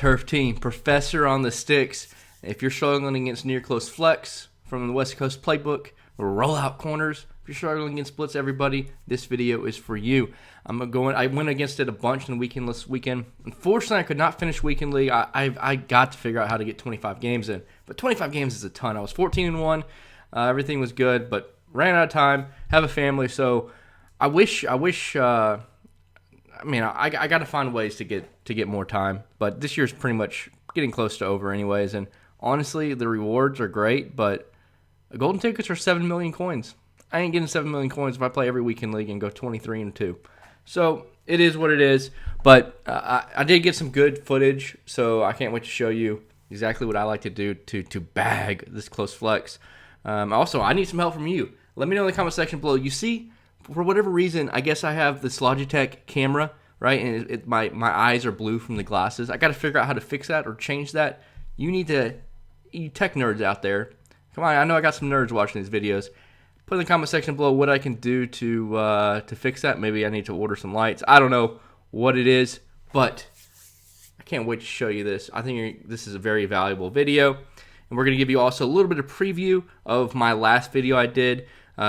Turf team, Professor on the sticks. If you're struggling against near close flex from the West Coast playbook, or roll out corners, if you're struggling against blitz everybody, this video is for you. I went against it a bunch in the weekend this weekend. Unfortunately, I could not finish weekend league. I got to figure out how to get 25 games in, but 25 games is a ton. I was 14-1. Everything was good, but ran out of time. Have a family, so I got to find ways to get more time, but this year's pretty much getting close to over anyways, and honestly, the rewards are great, but golden tickets are 7 million coins. I ain't getting 7 million coins if I play every weekend league and go 23-2. So it is what it is, but I did get some good footage, so I can't wait to show you exactly what I like to do to bag this close flex. Also, I need some help from you. Let me know in the comment section below. You see, for whatever reason, I guess I have this Logitech camera, right? And my eyes are blue from the glasses. I got to figure out how to fix that or change that. You tech nerds out there, come on, I know I got some nerds watching these videos. Put in the comment section below what I can do to fix that. Maybe I need to order some lights. I don't know what it is, but I can't wait to show you this. I think this is a very valuable video. And we're going to give you also a little bit of preview of my last video I did,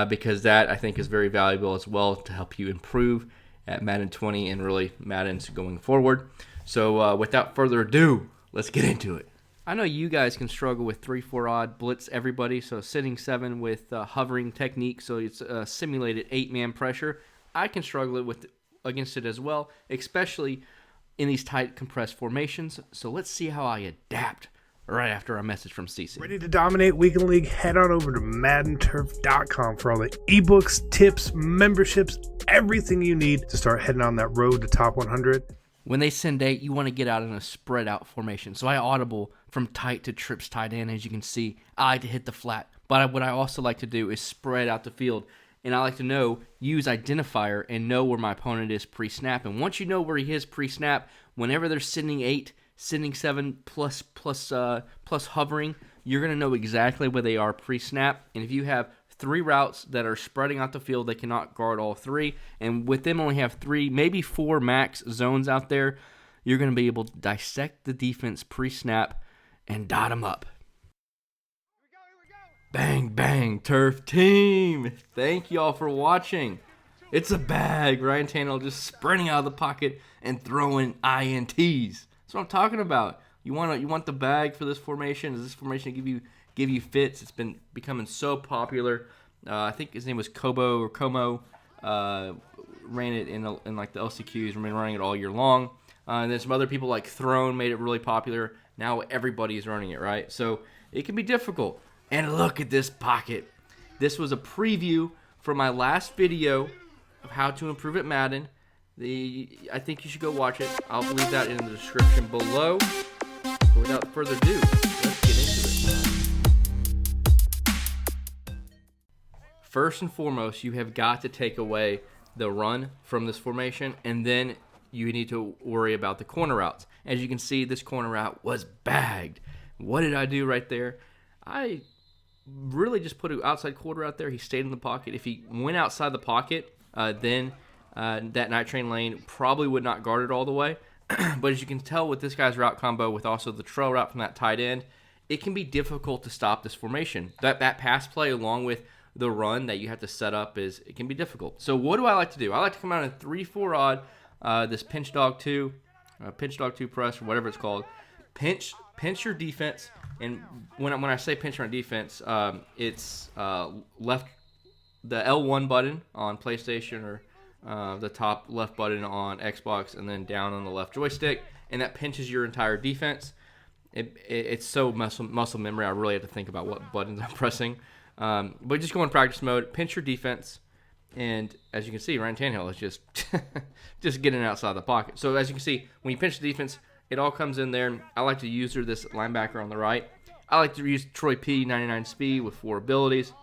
because that I think is very valuable as well to help you improve at Madden 20 and really Madden's going forward. So without further ado, let's get into it. I know you guys can struggle with 3-4 odd blitz everybody, so sitting 7 with hovering technique, so it's simulated 8-man pressure. I can struggle against it as well, especially in these tight compressed formations. So let's see how I adapt right after our message from CC. Ready to dominate Weekend League? Head on over to MaddenTurf.com for all the ebooks, tips, memberships, everything you need to start heading on that road to top 100. When they send 8, you want to get out in a spread out formation. So I audible from tight to trips tight end. As you can see, I like to hit the flat. But what I also like to do is spread out the field. And I like to use identifier and know where my opponent is pre-snap. And once you know where he is pre-snap, whenever they're sending 8, sending 7 plus hovering, you're going to know exactly where they are pre-snap. And if you have 3 routes that are spreading out the field, they cannot guard all 3. And with them only have 3, maybe 4 max zones out there, you're going to be able to dissect the defense pre-snap and dot them up. Bang, bang, Turf team. Thank y'all for watching. It's a bag. Ryan Tannehill just sprinting out of the pocket and throwing INTs. That's what I'm talking about. You want the bag for this formation? Does this formation give you fits? It's been becoming so popular. I think his name was Como. Ran it in like the LCQs. Been running it all year long. And then some other people like Throne made it really popular. Now everybody's running it, right? So it can be difficult. And look at this pocket. This was a preview for my last video of how to improve at Madden. I think you should go watch it. I'll leave that in the description below. But without further ado, let's get into it. First and foremost, you have got to take away the run from this formation, and then you need to worry about the corner routes. As you can see, this corner route was bagged. What did I do right there? I really just put an outside quarter out there. He stayed in the pocket. If he went outside the pocket, then that night train lane probably would not guard it all the way. But as you can tell with this guy's route combo, with also the trail route from that tight end, it can be difficult to stop this formation. That pass play along with the run that you have to set up it can be difficult. So what do I like to do? I like to come out in 3-4 odd, this pinch dog 2 press, or whatever it's called. Pinch your defense. And when I say pinch on defense, it's left the L1 button on PlayStation, or the top left button on Xbox, and then down on the left joystick, and that pinches your entire defense. It's so muscle memory. I really have to think about what buttons I'm pressing. But just go in practice mode, pinch your defense, and as you can see, Ryan Tannehill is just getting outside the pocket. So as you can see, when you pinch the defense, it all comes in there. I like to use this linebacker on the right. I like to use Troy P, 99 speed with 4 abilities.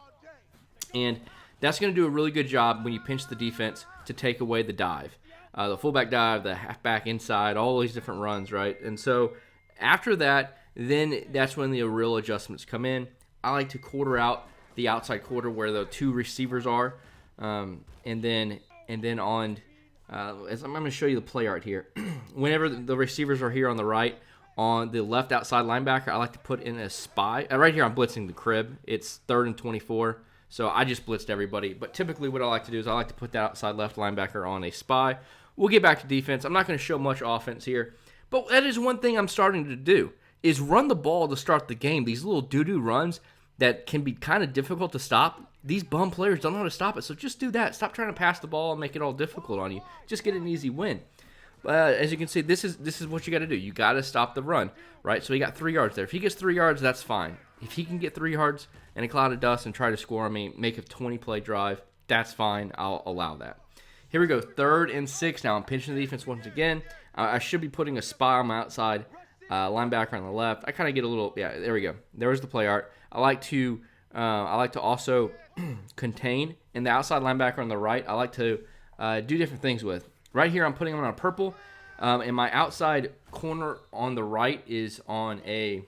And that's going to do a really good job when you pinch the defense to take away the dive. The fullback dive, the halfback inside, all these different runs, right? And so after that, then that's when the real adjustments come in. I like to quarter out the outside quarter where the 2 receivers are. And then on... as I'm going to show you the play art here. Whenever the receivers are here on the right, on the left outside linebacker, I like to put in a spy. Right here, I'm blitzing the crib. It's 3rd and 24, so I just blitzed everybody. But typically what I like to do is I like to put that outside left linebacker on a spy. We'll get back to defense. I'm not going to show much offense here, but that is one thing I'm starting to do, is run the ball to start the game. These little doo-doo runs that can be kind of difficult to stop, these bum players don't know how to stop it, so just do that. Stop trying to pass the ball and make it all difficult on you. Just get an easy win. As you can see, this is what you got to do. You got to stop the run, right? So he got 3 yards there. If he gets 3 yards, that's fine. If he can get 3 yards in a cloud of dust and try to score on me, make a 20-play drive, that's fine. I'll allow that. Here we go, 3rd and 6 now. I'm pinching the defense once again. I should be putting a spy on my outside linebacker on the left. I kind of get a little, yeah, there we go. There's the play art. I like to also contain, and the outside linebacker on the right, I like to do different things with. Right here, I'm putting him on a purple, and my outside corner on the right is on a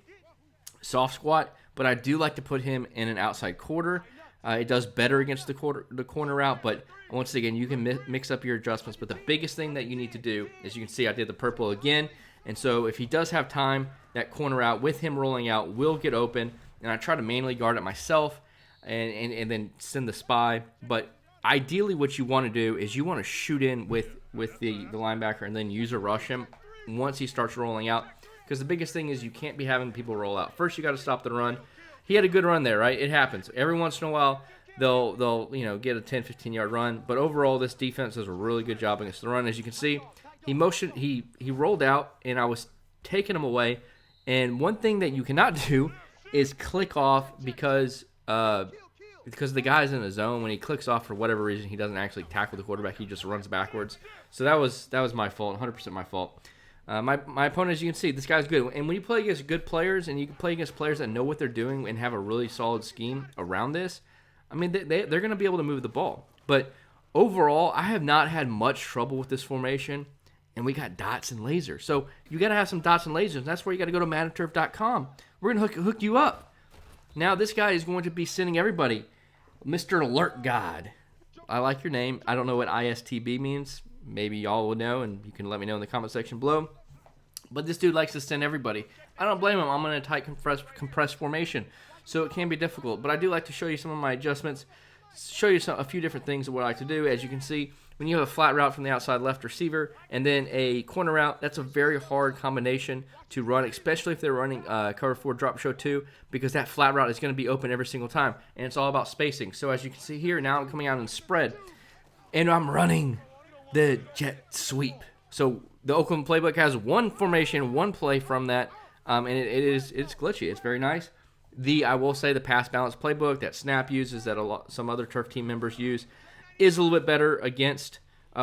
soft squat, but I do like to put him in an outside quarter. It does better against the corner route, but once again, you can mix up your adjustments. But the biggest thing that you need to do, as you can see, I did the purple again, and so if he does have time, that corner route with him rolling out will get open, and I try to manually guard it myself and then send the spy. But ideally what you want to do is you want to shoot in with the linebacker and then user rush him once he starts rolling out, because the biggest thing is you can't be having people roll out. First, you got to stop the run. He had a good run there, right? It happens. Every once in a while, they'll get a 10, 15-yard run, but overall this defense does a really good job against the run. As you can see, he rolled out, and I was taking him away. And one thing that you cannot do is click off because the guy's in a zone. When he clicks off for whatever reason, he doesn't actually tackle the quarterback. He just runs backwards. So that was my fault, 100% my fault. My opponent, as you can see, this guy's good. And when you play against good players and you can play against players that know what they're doing and have a really solid scheme around this, I mean, they're going to be able to move the ball. But overall, I have not had much trouble with this formation, and we got dots and lasers. So you got to have some dots and lasers. That's where you got to go to MaddenTurf.com. We're going to hook you up. Now this guy is going to be sending everybody, Mr. Alert God. I like your name. I don't know what ISTB means. Maybe y'all will know, and you can let me know in the comment section below. But this dude likes to send everybody. I don't blame him. I'm in a tight compressed formation, so it can be difficult. But I do like to show you some of my adjustments, show you a few different things of what I like to do. As you can see, when you have a flat route from the outside left receiver and then a corner route, that's a very hard combination to run, especially if they're running cover 4 drop show 2, because that flat route is going to be open every single time, and it's all about spacing. So as you can see here, now I'm coming out in spread, and I'm running the jet sweep. So the Oakland playbook has one formation, one play from that, and it's glitchy. It's very nice. I will say the pass balance playbook that Snap uses, that some other turf team members use, is a little bit better against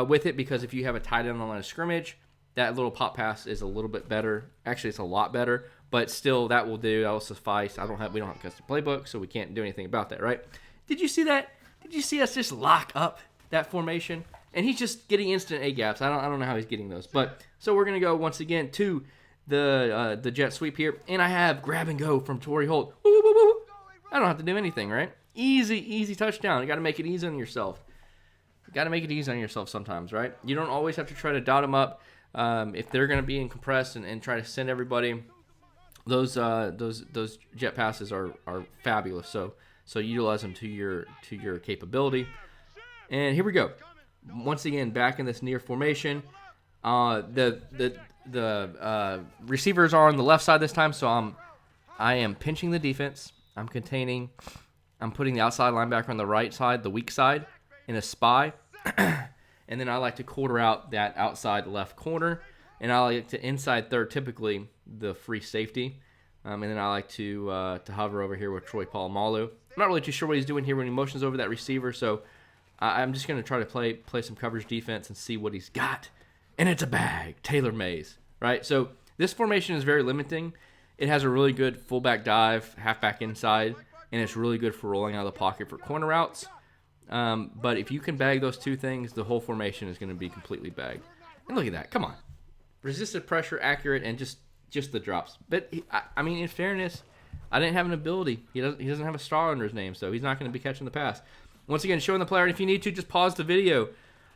with it, because if you have a tight end on the line of scrimmage, that little pop pass is a little bit better. Actually, it's a lot better, but still, that will do. That will suffice. We don't have a custom playbook, so we can't do anything about that, right? Did you see that? Did you see us just lock up that formation? And he's just getting instant A gaps. I don't know how he's getting those, but so we're gonna go once again to the jet sweep here, and I have grab and go from Torrey Holt. Woo, woo, woo, woo. I don't have to do anything, right? Easy touchdown. You got to make it easy on yourself. You got to make it easy on yourself sometimes, right? You don't always have to try to dot them up. If they're going to be in compressed and try to send everybody, those jet passes are fabulous. So utilize them to your capability. And here we go. Once again, back in this near formation. The receivers are on the left side this time, so I am pinching the defense. I'm containing. I'm putting the outside linebacker on the right side, the weak side, in a spy. And then I like to quarter out that outside left corner. And I like to inside third, typically the free safety. And then I like to hover over here with Troy Polamalu. I'm not really too sure what he's doing here when he motions over that receiver, so I'm just going to try to play some coverage defense and see what he's got. And it's a bag. Taylor Mays, right? So this formation is very limiting. It has a really good fullback dive, halfback inside, and it's really good for rolling out of the pocket for corner routes. But if you can bag those two things, the whole formation is going to be completely bagged. And look at that. Come on. Resisted pressure, accurate, and just the drops. But, I mean, in fairness, I didn't have an ability. He doesn't have a star under his name, so he's not going to be catching the pass. Once again, showing the player, and if you need to, just pause the video.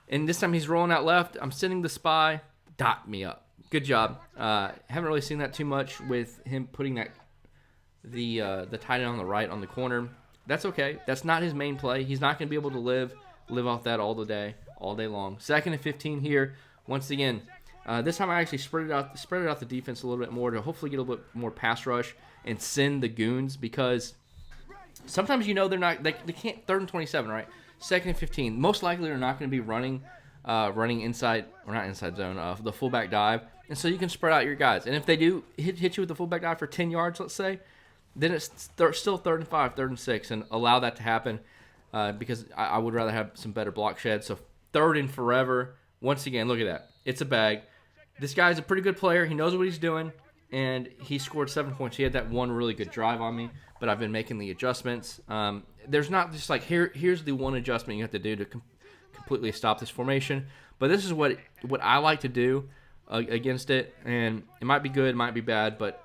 And this time he's rolling out left. I'm sending the spy. Dot me up. Good job. Haven't really seen that too much with him putting the tight end on the right on the corner. That's okay. That's not his main play. He's not going to be able to live off that all day long. 2nd and 15 here. Once again, this time I actually spread it out the defense a little bit more to hopefully get a little bit more pass rush and send the goons, because sometimes they can't. 3rd and 27, right? 2nd and 15. Most likely they're not going to be running inside, or not inside zone, the fullback dive, and so you can spread out your guys. And if they do hit you with the fullback dive for 10 yards, let's say, then it's still 3rd and 5, 3rd and 6, and allow that to happen, because I would rather have some better block shed. So 3rd and forever. Once again, look at that. It's a bag. This guy's a pretty good player. He knows what he's doing, and he scored 7 points. He had that one really good drive on me, but I've been making the adjustments. There's not just like here's the one adjustment you have to do to completely stop this formation, but this is what I like to do against it, and it might be good, it might be bad, but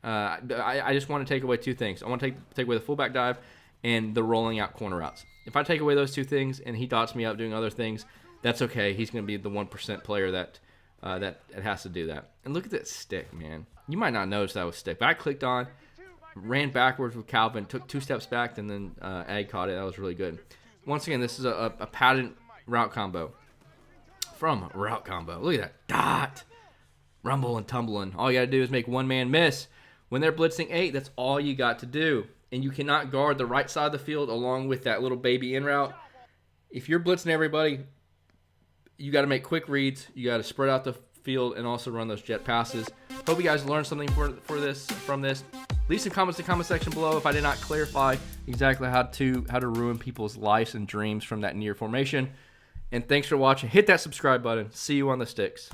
I just want to take away 2 things. I want to take away the fullback dive and the rolling out corner routes. If I take away those 2 things and he dots me up doing other things, that's okay. He's going to be the 1% player that it has to do that. And look at that stick, man. You might not notice that was stick, but I clicked on, ran backwards with Calvin, took 2 steps back, and then Ag caught it. That was really good. Once again, this is a padded route combo from Route Combo. Look at that. Dot. Rumble and tumbling. All you got to do is make one man miss. When they're blitzing 8, that's all you got to do. And you cannot guard the right side of the field along with that little baby in route. If you're blitzing everybody, you got to make quick reads. You got to spread out the field and also run those jet passes. Hope you guys learned something from this. Leave some comments in the comment section below if I did not clarify exactly how to ruin people's lives and dreams from that near formation. And thanks for watching. Hit that subscribe button. See you on the sticks.